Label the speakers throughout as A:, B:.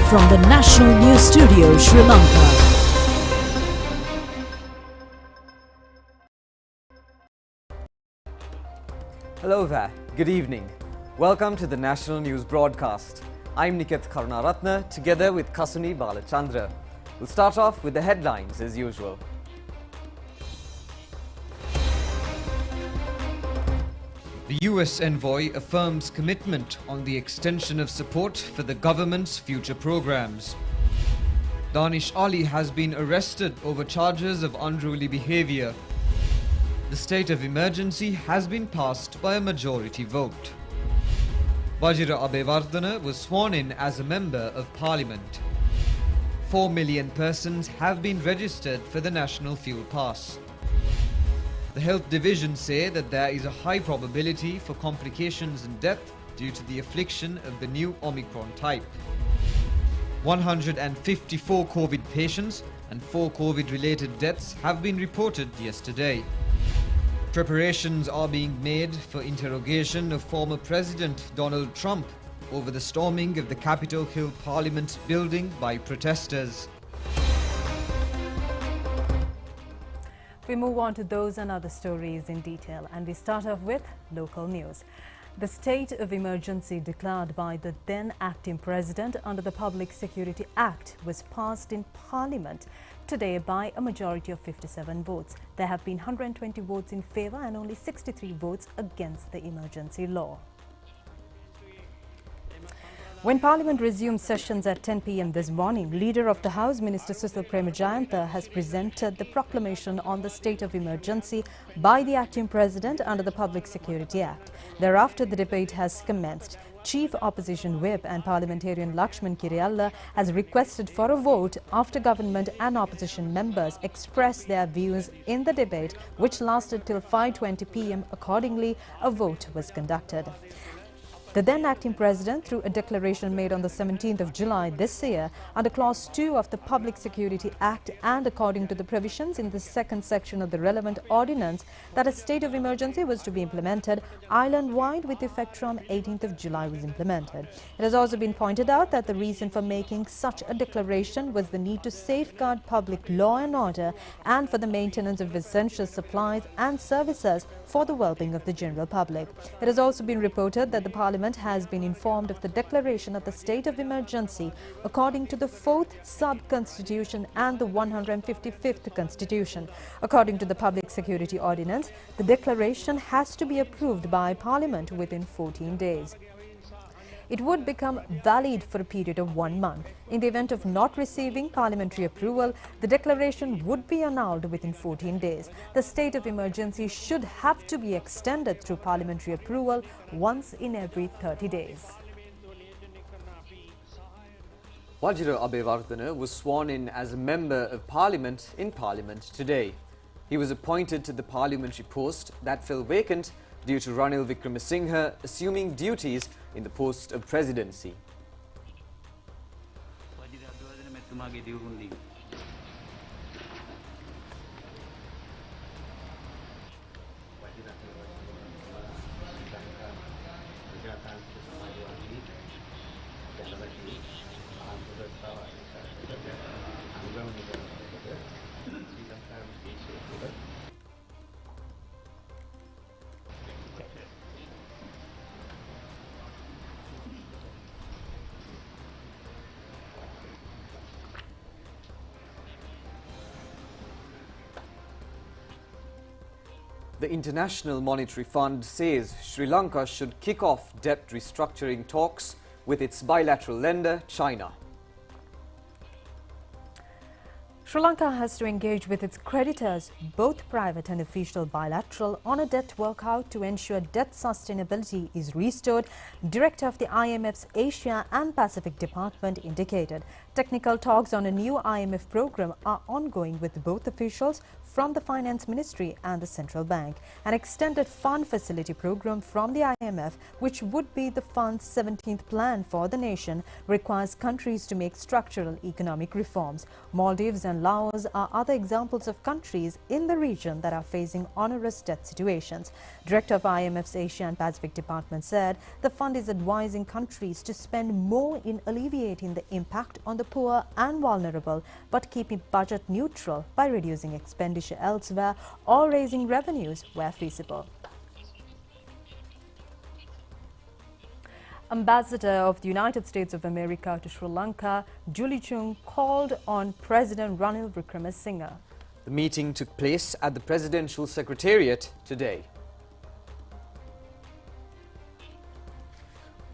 A: from the National News Studio, Sri Lanka.
B: Hello there, good evening. Welcome to the National News Broadcast. I'm Niket Karunaratne together with Kasuni Balachandra. We'll start off with the headlines as usual.
C: The US envoy affirms commitment on the extension of support for the government's future programs. Danish Ali has been arrested over charges of unruly behavior. The state of emergency has been passed by a majority vote. Vajira Abewardhana was sworn in as a member of parliament. 4 million persons have been registered for the National Fuel Pass. The Health Division say that there is a high probability for complications and death due to the affliction of the new Omicron type. 154 COVID patients and 4 COVID-related deaths have been reported yesterday. Preparations are being made for interrogation of former President Donald Trump over the storming of the Capitol Hill Parliament building by protesters.
D: We move on to those and other stories in detail, and we start off with local news. The state of emergency declared by the then acting president under the Public Security Act was passed in Parliament today by a majority of 57 votes. There have been 120 votes in favour and only 63 votes against the emergency law. When Parliament resumed sessions at 10 p.m. this morning, Leader of the House, Minister Susil Premajayantha, has presented the proclamation on the state of emergency by the acting president under the Public Security Act. Thereafter, the debate has commenced. Chief Opposition Whip and Parliamentarian Lakshman Kiriyalla has requested for a vote after government and opposition members expressed their views in the debate, which lasted till 5:20 p.m. Accordingly, a vote was conducted. The then acting president, through a declaration made on the 17th of July this year, under Clause 2 of the Public Security Act and according to the provisions in the second section of the relevant ordinance, that a state of emergency was to be implemented island-wide with effect from 18th of July was implemented. It has also been pointed out that the reason for making such a declaration was the need to safeguard public law and order and for the maintenance of essential supplies and services for the well-being of the general public. It has also been reported that the Parliament has been informed of the declaration of the state of emergency according to the 4th Sub-Constitution and the 155th Constitution. According to the Public Security Ordinance, the declaration has to be approved by Parliament within 14 days. It would become valid for a period of 1 month. In the event of not receiving parliamentary approval, the declaration would be annulled within 14 days. The state of emergency should have to be extended through parliamentary approval once in every 30 days.
B: Vajira Abewardhana was sworn in as a member of parliament in Parliament today. He was appointed to the parliamentary post that fell vacant due to Ranil Wickremesinghe assuming duties in the post of presidency. The International Monetary Fund says Sri Lanka should kick off debt restructuring talks with its bilateral lender, China.
D: Sri Lanka has to engage with its creditors, both private and official bilateral, on a debt workout to ensure debt sustainability is restored, Director of the IMF's Asia and Pacific Department indicated. Technical talks on a new IMF program are ongoing with both officials from the Finance Ministry and the Central Bank. An extended fund facility program from the IMF, which would be the fund's 17th plan for the nation, requires countries to make structural economic reforms. Maldives and Laos are other examples of countries in the region that are facing onerous debt situations. Director of IMF's Asia and Pacific Department said the fund is advising countries to spend more in alleviating the impact on the poor and vulnerable, but keeping budget neutral by reducing expenditure elsewhere or raising revenues where feasible. Ambassador of the United States of America to Sri Lanka, Julie Chung, called on President Ranil Wickremesinghe.
B: The meeting took place at the Presidential Secretariat today.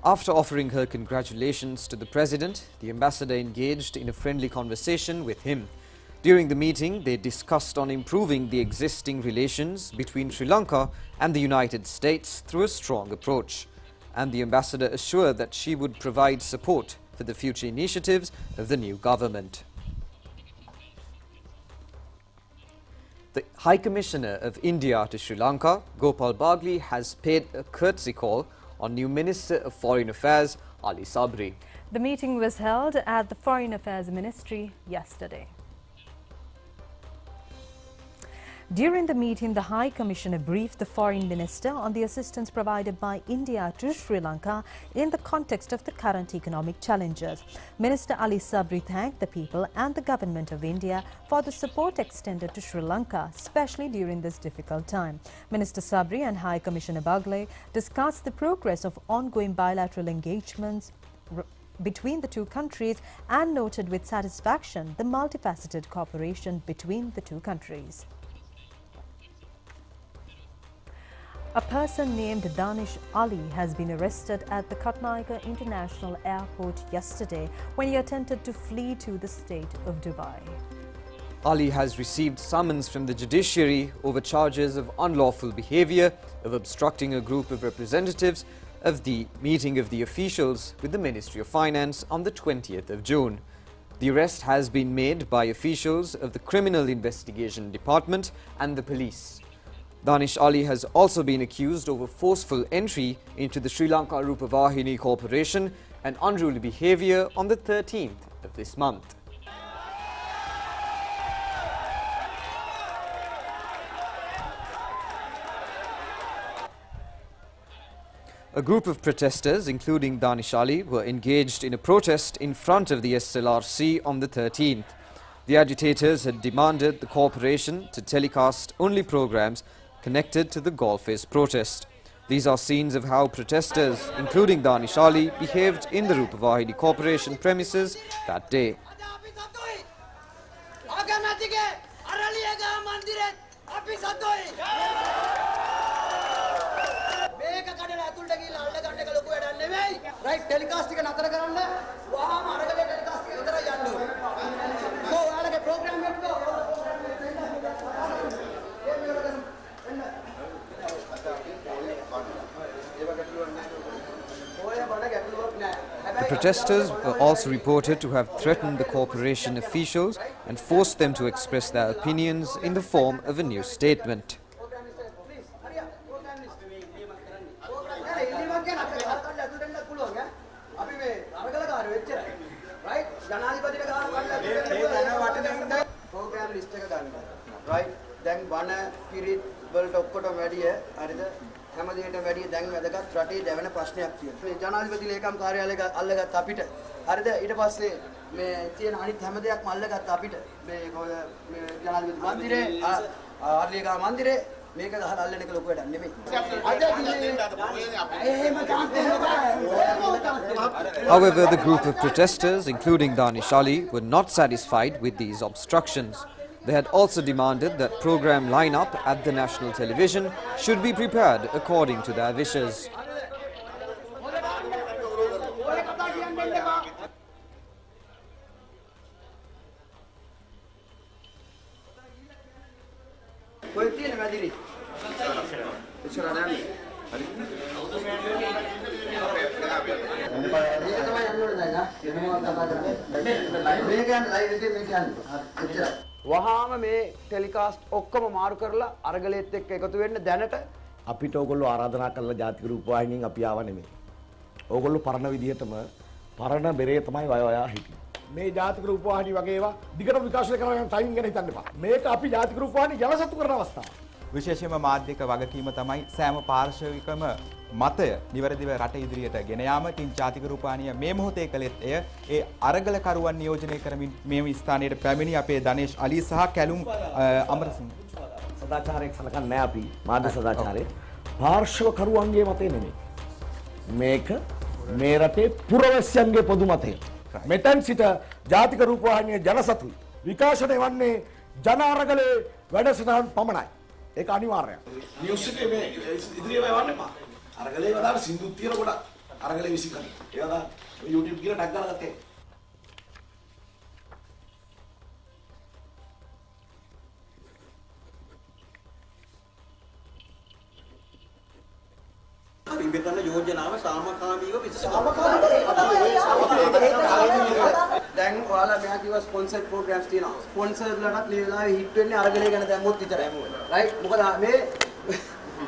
B: After offering her congratulations to the President, the ambassador engaged in a friendly conversation with him. During the meeting, they discussed on improving the existing relations between Sri Lanka and the United States through a strong approach. And the ambassador assured that she would provide support for the future initiatives of the new government. The High Commissioner of India to Sri Lanka, Gopal Bagli, has paid a courtesy call on new Minister of Foreign Affairs, Ali Sabri.
D: The meeting was held at the Foreign Affairs Ministry yesterday. During the meeting, the High Commissioner briefed the Foreign Minister on the assistance provided by India to Sri Lanka in the context of the current economic challenges. Minister Ali Sabri thanked the people and the Government of India for the support extended to Sri Lanka, especially during this difficult time. Minister Sabri and High Commissioner Bagle discussed the progress of ongoing bilateral engagements between the two countries and noted with satisfaction the multifaceted cooperation between the two countries. A person named Danish Ali has been arrested at the Katnaika International Airport yesterday when he attempted to flee to the state of Dubai.
B: Ali has received summons from the judiciary over charges of unlawful behavior, of obstructing a group of representatives of the meeting of the officials with the Ministry of Finance on the 20th of June. The arrest has been made by officials of the Criminal Investigation Department and the police. Danish Ali has also been accused of a forceful entry into the Sri Lanka Rupavahini Corporation and unruly behavior on the 13th of this month. A group of protesters, including Danish Ali, were engaged in a protest in front of the SLRC on the 13th. The agitators had demanded the corporation to telecast only programs connected to the Golfers protest. These are scenes of how protesters, including Danish Ali, behaved in the Rupavahini Corporation premises that day.
E: Right, telecast එක නතර කරන්න වහාම අරගලේ telecast එක විතරයි යන්න ඕනේ. කො ඔයාලගේ program එකට
B: The protesters were also reported to have threatened the corporation officials and forced them to express their opinions in the form of a new statement.
E: right දැන් වන පිරිත් වලට ඔක්කොටම වැඩිය හරිද හැම දෙයකටම වැඩිය දැන් වැදගත් රටේ දැවෙන ප්‍රශ්නයක් තියෙනවා මේ ජනාධිපති ලේකම් කාර්යාලය අල්ලගත්ත අපිට හරිද ඊට පස්සේ මේ තියෙන අනිත් හැම දෙයක්ම අල්ලගත්ත අපිට මේ ජනාධිපති මන්දිරේ ආර්ලියගා මන්දිරේ මේක ගහලා අල්ලන එක ලොකු වැඩක් නෙමෙයි.
B: However, the group of protesters, including Danish Ali, were not satisfied with these obstructions. They had also demanded that program lineup at the national television should be prepared according to their wishes.
E: වහාම මේ telecast ඔක්කොම මාරු කරලා අරගලයේත් එක්ක එකතු වෙන්න දැනට
F: අපිට ඕගොල්ලෝ ආරාධනා කළා ජාතික රූපවාහිනියෙන් අපි ආව නෙමෙයි. ඕගොල්ලෝ පරණ විදිහටම පරණ බෙරේ තමයි වයා හිටියේ. මේ ජාතික රූපවාහිනිය වගේ ඒවා දිගටම විකාශනය කරන ටයිමින් ගැන හිතන්න එපා. මේක අපි ජාතික රූපවාහිනිය ජනසතු කරන අවස්ථාවක්.
G: විශේෂයෙන්ම මාධ්‍යක වගකීම තමයි සෑම පාර්ශවිකම මතය නිවැරදිව රට ඉදිරියට ගෙන යාම. තින් ජාතික රූපවාහිනිය මේ මොහොතේ කළෙත් ඒ අරගලකරුවන් නියෝජනය කරමින් මේ ස්ථානයේ පැමිණි අපේ ධනේෂ් අලි සහ කැලුම් අමරසිංහ.
F: සදාචාරයක් සලකන්නේ නැහැ අපි මාධ්‍ය සදාචාරය. පාර්ශවකරුවන්ගේ මතය නෙමෙයි. මේක මේ රටේ පුරවැසියන්ගේ පොදු මතය. මෙතෙන් සිට ජාතික රූපවාහිනිය ජනසතුයි. විකාශනය වන්නේ ජන අරගලේ වැඩසටහන් පමණයි. ඒක අනිවාර්යයි. නිවුස් එකේ මේ ඉදිරියට යවන්න එපා. අරගලේ වදාන සින්දු තියෙන කොට අරගලේ විසිකන. ඒවා YouTube කියලා ටැග් දාලා ගත්තේ.
E: විභජන යෝජනාව සාමකාමීව දැන් ඔයාලා මෙහා කිව්වා ස්පොන්සර්ඩ් ප්‍රෝග්‍රෑම්ස් තියෙනවා. ස්පොන්සර්ලටත් මේ වෙලාවේ හිට් වෙන්නේ අරගලේ ගැන දැම්මොත් විතරයි. රයිට්? මොකද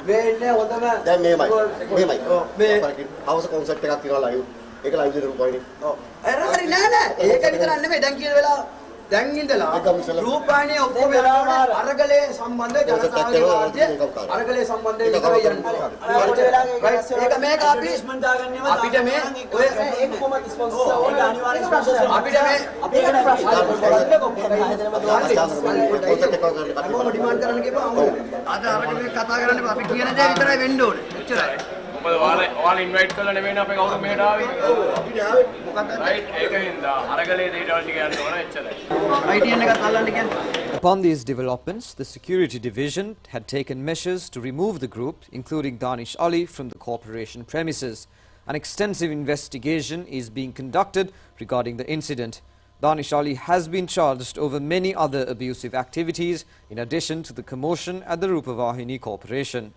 E: මේ ඉන්නේ හොඳම
F: දැන් මේමයි. මේ හවුස් කොන්සර්ට් එකක් තියෙනවා ලයිව්. ඒක ලයිව් දෙන රූපවාහිනිය. ඔව්.
E: හරි නෑ. ඒක විතරක් නෙමෙයි. දැන් කියන වෙලාව දැන් ඉඳලා රූපවාහිනිය ඔක්කොම අරගලේ සම්බන්ධ ජනසහභාගී අරගලේ සම්බන්ධ විතරයි යන්නේ. ඒක මේක අපි අපිට මේ ඔය ඒක කොහොමද ස්පොන්සර් ඕන අනිවාර්ය ස්පොන්සර් අපිට මේ අපි ඒකට ප්‍රශ්න කොහොමද ඩිමාන්ඩ් කරන්න කියපුවා අද අරගලේ කතා කරන්නේ අපි කියන දේ විතරයි වෙන්න ඕනේ. එච්චරයි.
H: මොකද ඔයාලා ඉන්වයිට් කළා නෙමෙයි අපේ කවුරු මෙහෙට ආවේ. ඔව් අපිට ආවේ මොකක්ද? රයිට් ඒකින්ද අරගලේ දේටවල් ටික යන්න ඕන එච්චරයි.
E: රයිටියන් එකත් අල්ලන්න කියන්නේ.
B: Upon these developments, the security division had taken measures to remove the group, including Danish Ali, from the corporation premises. An extensive investigation is being conducted regarding the incident. Danish Ali has been charged over many other abusive activities, in addition to the commotion at the Rupavahini Corporation.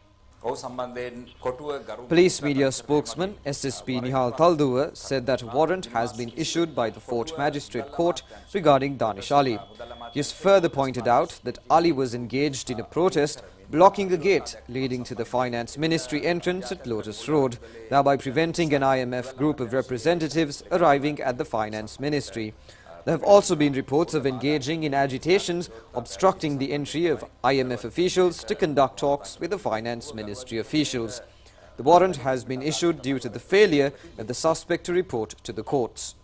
B: Police media spokesman SSP Nihal Talduwa said that a warrant has been issued by the Fort Magistrate Court regarding Danish Ali. He has further pointed out that Ali was engaged in a protest blocking a gate leading to the Finance Ministry entrance at Lotus Road, thereby preventing an IMF group of representatives arriving at the Finance Ministry. There have also been reports of engaging in agitations obstructing the entry of IMF officials to conduct talks with the Finance Ministry officials. The warrant has been issued due to the failure of the suspect to report to the courts.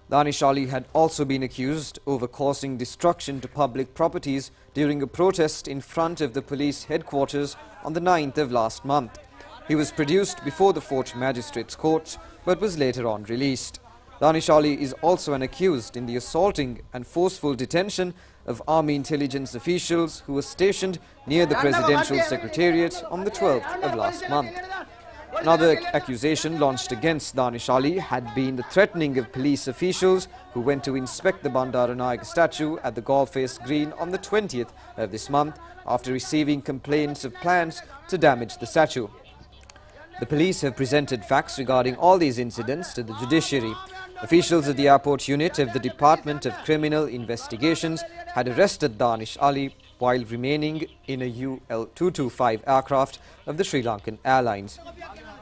B: Danish Ali had also been accused over causing destruction to public properties during a protest in front of the police headquarters on the 9th of last month. He was produced before the Fort Magistrates Court but was later on released. Danish Ali is also an accused in the assaulting and forceful detention of army intelligence officials who were stationed near the presidential secretariat on the 12th of last month. Another accusation launched against Danish Ali had been the threatening of police officials who went to inspect the Bandaranaike statue at the Golface Green on the 20th of this month after receiving complaints of plans to damage the statue. The police have presented facts regarding all these incidents to the judiciary. Officials of the airport unit of the Department of Criminal Investigations had arrested Danish Ali while remaining in a UL-225 aircraft of the Sri Lankan Airlines.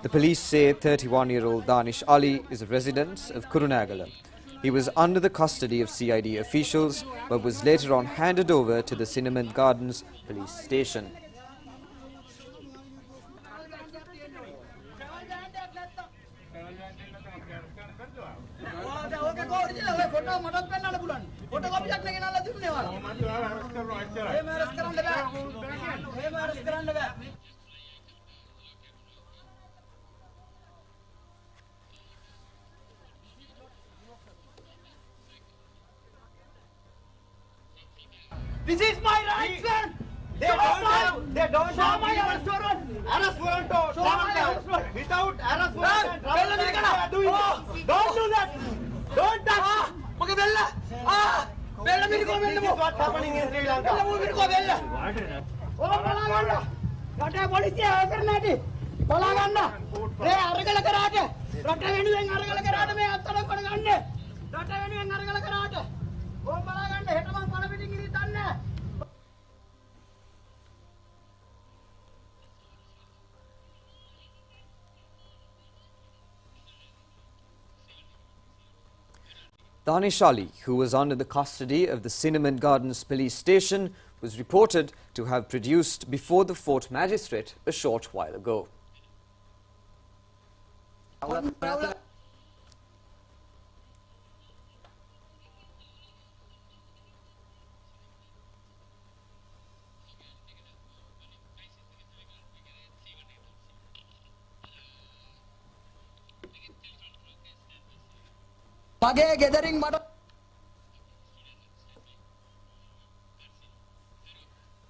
B: The police say 31-year-old Danish Ali is a resident of Kurunegala. He was under the custody of CID officials but was later on handed over to the Cinnamon Gardens police station.
I: This is my right, sir. They don't show my arrest warrant. Arrest warrant. Without arrest warrant. Don't do that. Don't touch. What happening in Sri Lanka? රටේ පොලිසිය හතරන ඇති බලා ගන්න. මේ අරගල කරාට රට වෙනුවෙන් අරගල කරාට මේ අත්තලක් කොට ගන්න. රට වෙනුවෙන් අරගල කරාට ඕම් බලා ගන්න හෙට මං පණ පිටින් ඉරි දන්නේ.
B: Danish Ali, who was under the custody of the Cinnamon Gardens police station, was reported to have produced before the Fort Magistrate a short while ago.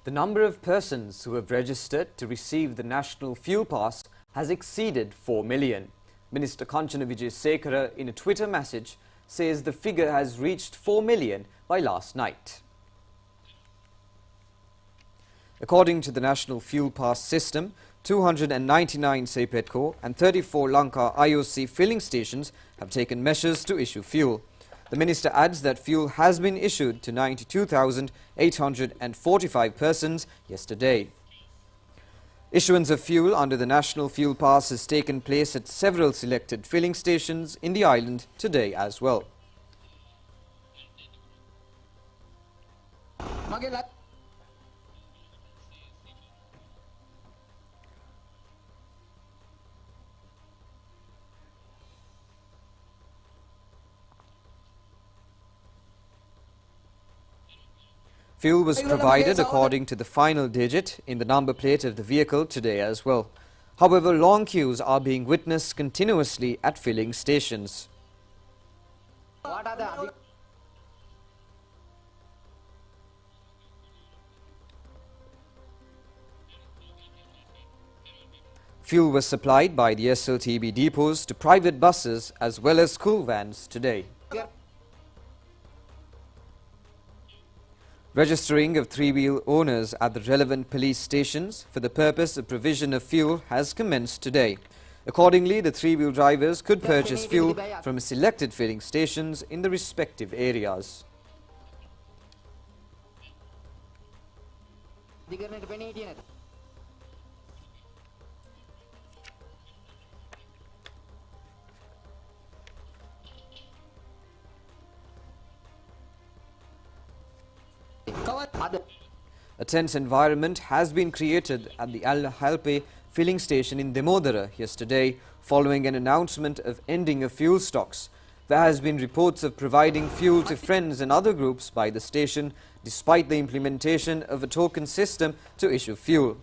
B: The number of persons who have registered to receive the National Fuel Pass has exceeded 4 million. Minister Kanchana Wijesekara, in a Twitter message, says the figure has reached 4 million by last night. According to the National Fuel Pass system, 299 Sepetco and 34 Lanka IOC filling stations have taken measures to issue fuel. The minister adds that fuel has been issued to 92,845 persons yesterday. Issuance of fuel under the National Fuel Pass has taken place at several selected filling stations in the island today as well. Fuel was provided according to the final digit in the number plate of the vehicle today as well. However, long queues are being witnessed continuously at filling stations. Fuel was supplied by the SLTB depots to private buses as well as school vans today. Registering of three-wheel owners at the relevant police stations for the purpose of provision of fuel has commenced today. Accordingly, the three-wheel drivers could purchase fuel from selected filling stations in the respective areas. A tense environment has been created at the Al Halpe filling station in Demodara yesterday following an announcement of ending of fuel stocks. There has been reports of providing fuel to friends and other groups by the station despite the implementation of a token system to issue fuel.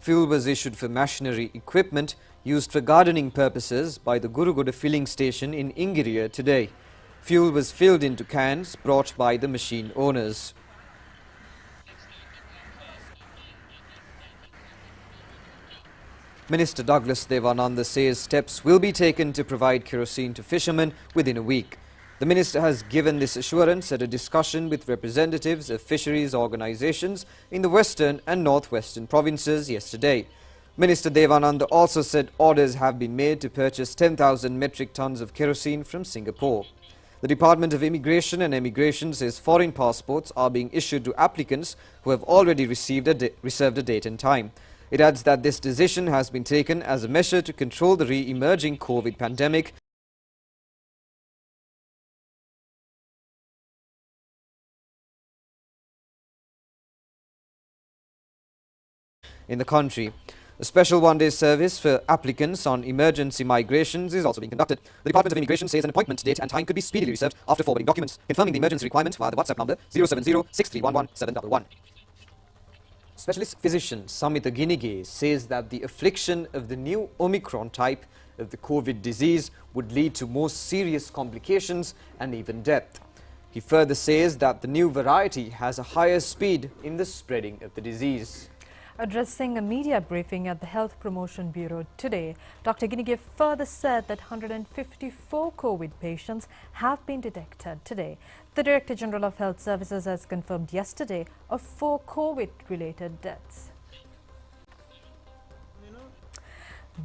B: Fuel was issued for machinery equipment used for gardening purposes by the Gurugoda filling station in Ingiriya today. Fuel was filled into cans brought by the machine owners. Minister Douglas Devananda says steps will be taken to provide kerosene to fishermen within a week. The minister has given this assurance at a discussion with representatives of fisheries organizations in the western and northwestern provinces yesterday. Minister Devananda also said orders have been made to purchase 10,000 metric tons of kerosene from Singapore. The Department of Immigration and Emigration says foreign passports are being issued to applicants who have already reserved a date and time. It adds that this decision has been taken as a measure to control the re-emerging COVID pandemic in the country. A special one-day service for applicants on emergency migrations is also being conducted. The Department of Immigration says an appointment date and time could be speedily reserved after forwarding documents, confirming the emergency requirement via the WhatsApp number 070 6311 711. Specialist physician Samita Ginige says that the affliction of the new Omicron type of the COVID disease would lead to more serious complications and even death. He further says that the new variety has a higher speed in the spreading of the disease.
D: Addressing a media briefing at the Health Promotion Bureau today, Dr. Ginige further said that 154 COVID patients have been detected today. The Director General of Health Services has confirmed yesterday of 4 COVID-related deaths.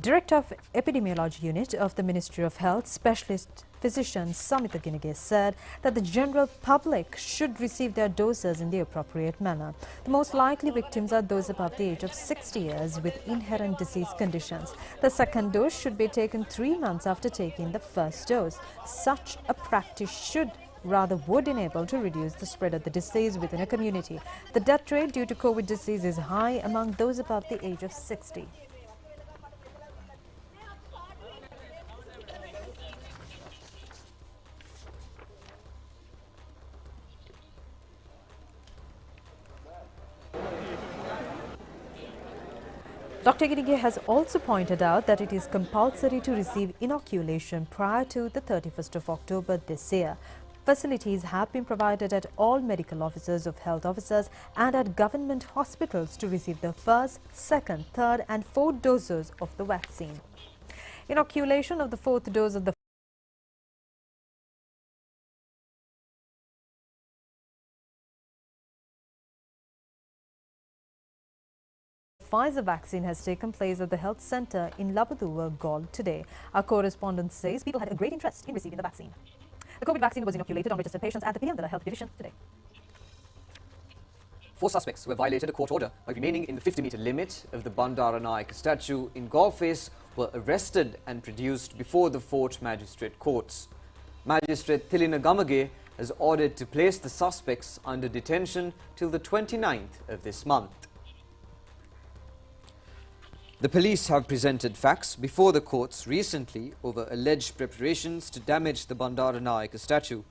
D: Director of Epidemiology Unit of the Ministry of Health, Specialist Physician Samita Ginige said that the general public should receive their doses in the appropriate manner. The most likely victims are those above the age of 60 years with inherent disease conditions. The second dose should be taken 3 months after taking the first dose. Such a practice would enable to reduce the spread of the disease within a community. The death rate due to COVID disease is high among those above the age of 60. Dr. Ginige has also pointed out that it is compulsory to receive inoculation prior to the 31st of October this year. Facilities have been provided at all medical officers of health officers and at government hospitals to receive the first, second, third and fourth doses of the vaccine. Inoculation of the fourth dose of the Pfizer vaccine has taken place at the health centre in Labaduwa, Gaul today. Our correspondent says people had a great interest in receiving the vaccine. The COVID vaccine was inoculated on registered patients at the Piyandala Health Division today.
B: 4 suspects who have violated a court order by remaining in the 50-metre limit of the Bandaranaike statue in Gaulface were arrested and produced before the Fort Magistrate Courts. Magistrate Thilina Gamage has ordered to place the suspects under detention till the 29th of this month. The police have presented facts before the courts recently over alleged preparations to damage the Bandaranaike statue.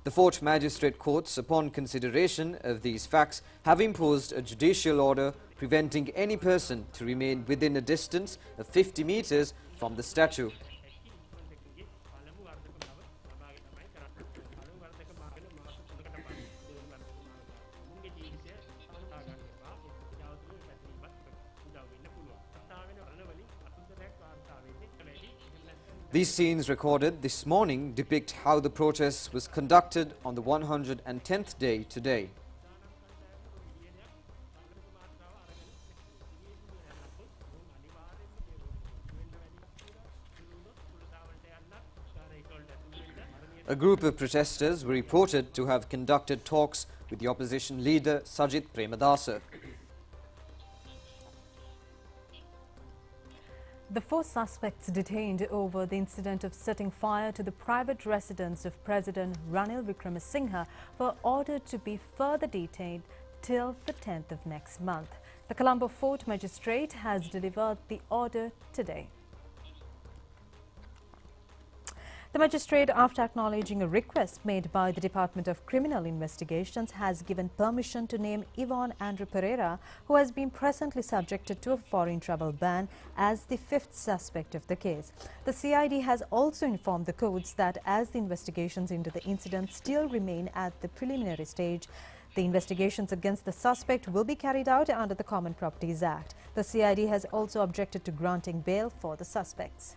B: The Fort Magistrate Courts, upon consideration of these facts, have imposed a judicial order preventing any person to remain within a distance of 50 metres from the statue. These scenes recorded this morning depict how the protest was conducted on the 110th day today. A group of protesters were reported to have conducted talks with the opposition leader Sajith Premadasa.
D: The 4 suspects detained over the incident of setting fire to the private residence of President Ranil Wickremesinghe were ordered to be further detained till the 10th of next month. The Colombo Fort Magistrate has delivered the order today. The magistrate, after acknowledging a request made by the Department of Criminal Investigations, has given permission to name Ivan Andrew Pereira, who has been presently subjected to a foreign travel ban, as the 5th suspect of the case. The CID has also informed the courts that as the investigations into the incident still remain at the preliminary stage, the investigations against the suspect will be carried out under the Common Properties Act. The CID has also objected to granting bail for the suspects.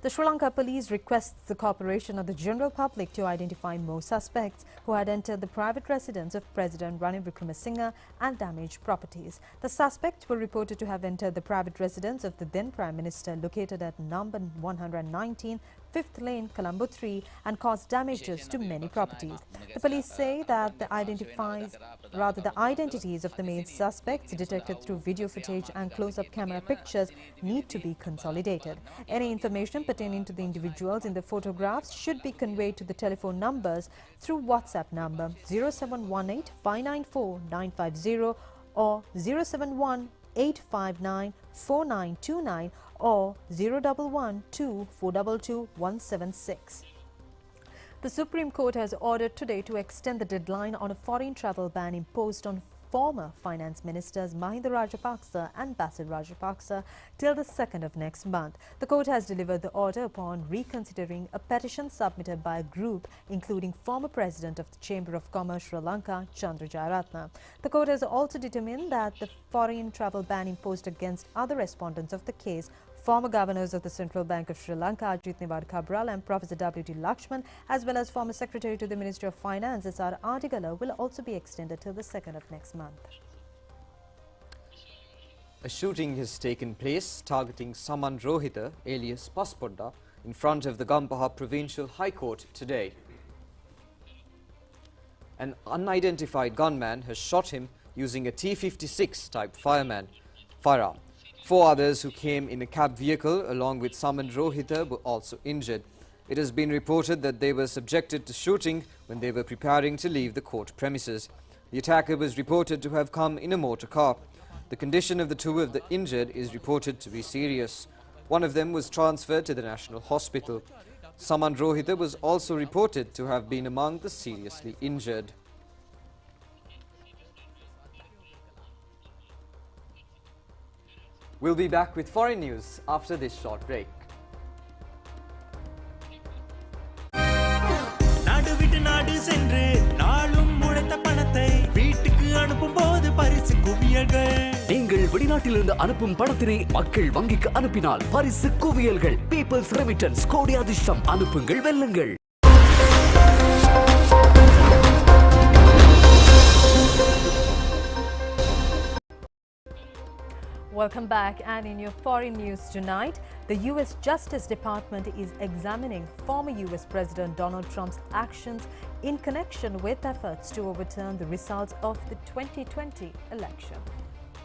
D: The Sri Lanka police requests the cooperation of the general public to identify more suspects who had entered the private residence of President Ranil Wickremesinghe and damaged properties. The suspects were reported to have entered the private residence of the then Prime Minister located at number 119 5th Lane, Colombo 3 and caused damages to many properties. The police say that the identities of the main suspects detected through video footage and close-up camera pictures need to be consolidated. Any information pertaining to the individuals in the photographs should be conveyed to the telephone numbers through WhatsApp number 0718 594 950 or 071 859 4929 or 011 422 176. The Supreme Court has ordered today to extend the deadline on a foreign travel ban imposed on former finance ministers Mahinda Rajapaksa and Basil Rajapaksa till the 2nd of next month. The court has delivered the order upon reconsidering a petition submitted by a group including former President of the Chamber of Commerce Sri Lanka, Chandra Jayaratne. The court has also determined that the foreign travel ban imposed against other respondents of the case, former governors of the Central Bank of Sri Lanka, Ajit Nivard Cabral and Professor W.T. Lakshman, as well as former Secretary to the Ministry of Finance, S.R. Artigala, will also be extended till the 2nd of next month.
B: A shooting has taken place targeting Saman Rohita, alias Paspodda, in front of the Gampaha Provincial High Court today. An unidentified gunman has shot him using a T-56 type firearm. 4 others who came in a cab vehicle along with Saman Rohita were also injured. It has been reported that they were subjected to shooting when they were preparing to leave the court premises. The attacker was reported to have come in a motor car. The condition of the 2 of the injured is reported to be serious. One of them was transferred to the National Hospital. Saman Rohita was also reported to have been among the seriously injured. We'll be back with foreign news after this short break.
J: நாடு விட்டு நாடு சென்று நாளும் உழைத்த பணத்தை வீட்டுக்கு அனுப்பும் போது பரிசு குவியல்கள்.
K: நீங்கள் வெளிநாட்டிலிருந்து அனுப்பும் பணத்தினை மக்கள் வங்கிக்கு அனுப்பினால் பரிசு குவியல்கள். பீப்பிள்ஸ் ரெமிட்டன்ஸ் கோடி அதிர்ஷ்டம். அனுப்புங்கள், வெல்லுங்கள்.
D: Welcome back, and in your foreign news tonight, the U.S. Justice Department is examining former U.S. President Donald Trump's actions in connection with efforts to overturn the results of the 2020 election.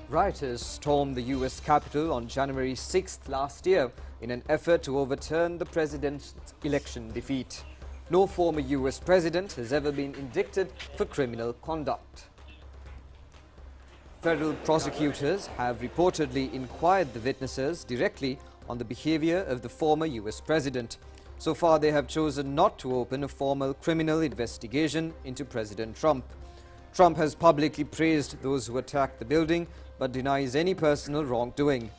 B: Rioters stormed the U.S. Capitol on January 6th last year in an effort to overturn the president's election defeat. No former U.S. president has ever been indicted for criminal conduct. Federal prosecutors have reportedly inquired the witnesses directly on the behavior of the former U.S. president. So far, they have chosen not to open a formal criminal investigation into President Trump. Trump has publicly praised those who attacked the building but denies any personal wrongdoing.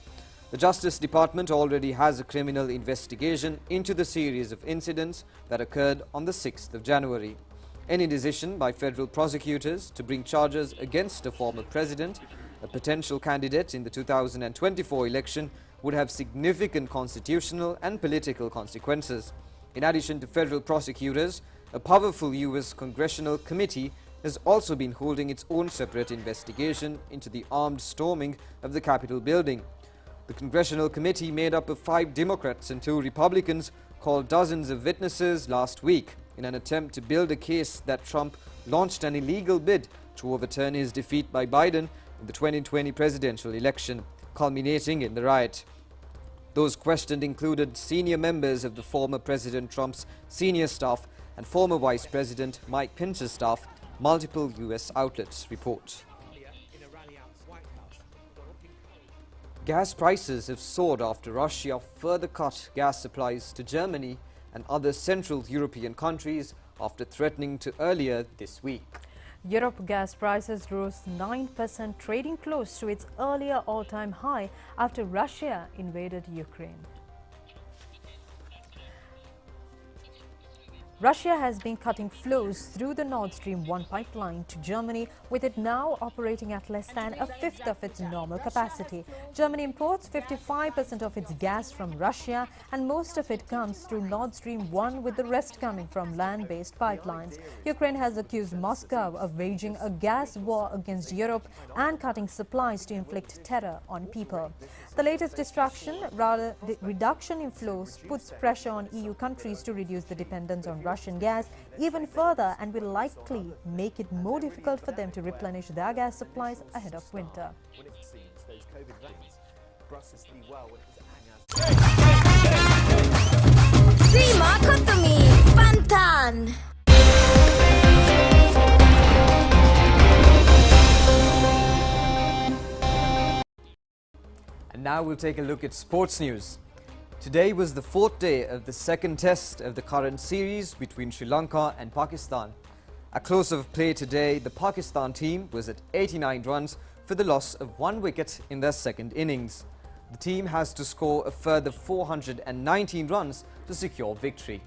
B: The Justice Department already has a criminal investigation into the series of incidents that occurred on the 6th of January. Any decision by federal prosecutors to bring charges against a former president, a potential candidate in the 2024 election, would have significant constitutional and political consequences. In addition to federal prosecutors, a powerful U.S. congressional committee has also been holding its own separate investigation into the armed storming of the Capitol building. The congressional committee, made up of 5 Democrats and 2 Republicans, called dozens of witnesses last week in an attempt to build a case that Trump launched an illegal bid to overturn his defeat by Biden in the 2020 presidential election, culminating in the riot. Those questioned included senior members of the former President Trump's senior staff and former Vice President Mike Pence's staff, multiple U.S. outlets report. Gas prices have soared after Russia further cut gas supplies to Germany and other Central European countries after threatening to earlier this week.
D: Europe gas prices rose 9%, trading close to its earlier all-time high after Russia invaded Ukraine. Russia has been cutting flows through the Nord Stream 1 pipeline to Germany, with it now operating at less than a fifth of its normal capacity. Germany imports 55% of its gas from Russia, and most of it comes through Nord Stream 1, with the rest coming from land-based pipelines. Ukraine has accused Moscow of waging a gas war against Europe and cutting supplies to inflict terror on people. The latest reduction in flows puts pressure on EU countries to reduce the dependence on Russian gas even further, and will likely make it more difficult for them to replenish their gas supplies ahead of winter.
L: Prima Kotomi Pantan.
B: And now we'll take a look at sports news. Today was the 4th day of the second test of the current series between Sri Lanka and Pakistan. At close of play today, the Pakistan team was at 89 runs for the loss of 1 wicket in their second innings. The team has to score a further 419 runs to secure victory.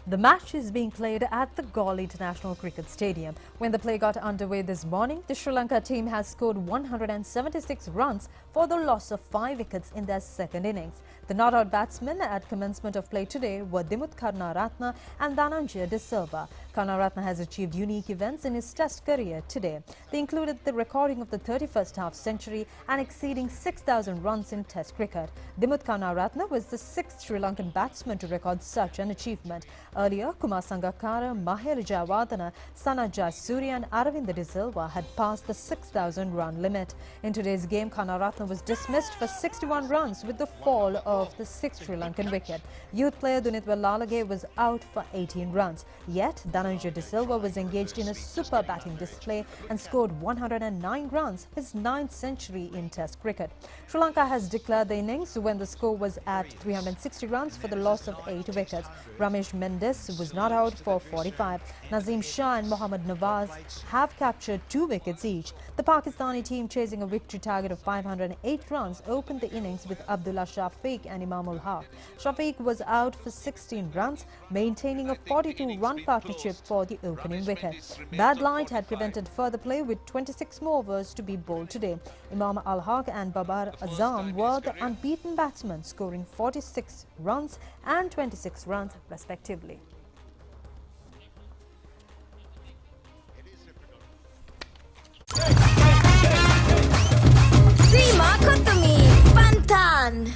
D: The match is being played at the Galle International Cricket Stadium. When the play got underway this morning, the Sri Lanka team has scored 176 runs for the loss of 5 wickets in their second innings. The not-out batsmen at commencement of play today were Dimuth Karunaratne and Dhananjaya De Silva. Karunaratne has achieved unique events in his Test career today. They included the recording of the 31st half-century and exceeding 6,000 runs in Test cricket. Dimuth Karunaratne was the 6th Sri Lankan batsman to record such an achievement. Earlier, Kumar Sangakkara, Mahela Jayawardene, Sanath Jayasuriya and Aravinda De Silva had passed the 6,000 run limit. In today's game, Karunaratne was dismissed for 61 runs with the fall of the 6th Sri Lankan wicket. Youth player Dunithwa Lalage was out for 18 runs. Yet, Dhananjaya De Silva was engaged in a super batting display and scored 109 runs, his 9th century in Test cricket. Sri Lanka has declared the innings when the score was at 360 runs for the loss of 8 wickets. Ramesh Mendes was not out for 45. Nazim Shah and Mohammad Nawaz have captured 2 wickets each. The Pakistani team, chasing a victory target of 508 runs, opened the innings with Abdullah Shafiq and Imamul Haq. Shafiq was out for 16 runs, maintaining a 42-run partnership for the opening wicket. Bad light had prevented further play with 26 more overs to be bowled today. Imam Al Haq and Babar Azam were the unbeaten batsmen, scoring 46 runs and 26 runs respectively.
L: Sima Kutumi, Pantan.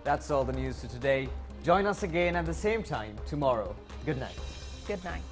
B: That's all the news for today. Join us again at the same time tomorrow. Good night.
D: Good night.